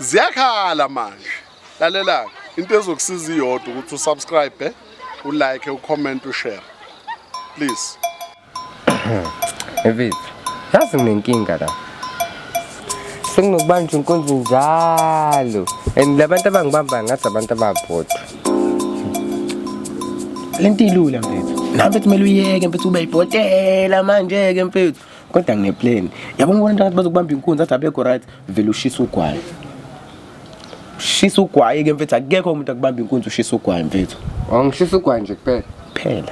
ziyakhala manje. Lalela into ezokusiza iyodwa ukuthi usubscribe, ulike, ucomment, ushare. Please. Evithi, yazi nginenkinga la. Senginokubanjwa inkonzo njalo. And labantu abangibamba ngathi abantu ababhodwa. Lento ilula mfethu. Nami bethi kumele uyeke mfethu ube yibhotela manje ke mfethu. Kodwa ngine-plan. Yabona ubona ukuthi bazokubamba inkunzi athi abekho right, vele ushisa ugwayi. Shisa ugwayi ke mfethu akekho umuntu akubamba inkunzi ushisa ugwayi mfethu. Ngishisa ugwayi nje kuphela. Phela.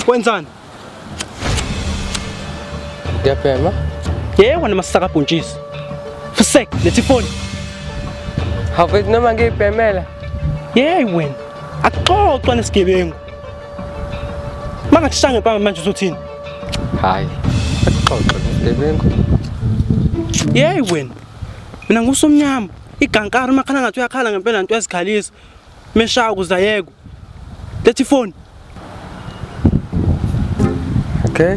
Wenzani? Ngiyapema? Yebo namasaka bhontshisi. Fusek, lethi phone. Hawuvethi noma ngiyipemela? Yey wena. Akuxoxwa nesigebengu. Mangakushanga empama manje uzothini? Hayi. Akuxoxe nesigebengu. Yey wena. Mina ngusomnyama. Igankari makhala ngathi uyakhala ngempela into ezikhalisa. Meshaya kuzayeko. Lethi phone. Okay.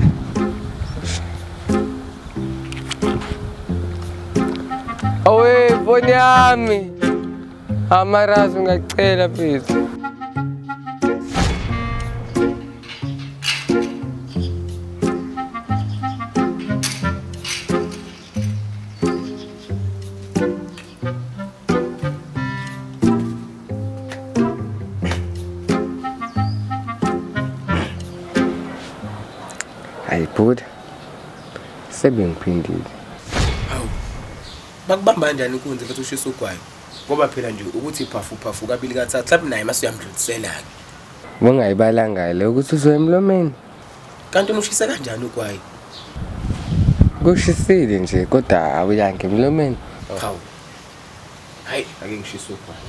Awe, phone yami. Amarazi ungacela please. Ayibhuda. Sebengiphindile. Hawu. Bakubamba kanjani inkunzi mfethu ushisa ugwayi? Ngoba phela nje ukuthi phafu kabili kathathu mhlawumbe naye mase uyamdlulisela ke. Bungayibalanga le ukuthi uzoya emlomeni. Kanti unoshisa kanjani ugwayi? Kushisile nje kodwa awuyange emlomeni. Hawu. Hayi, ake ngishisa ugwayi.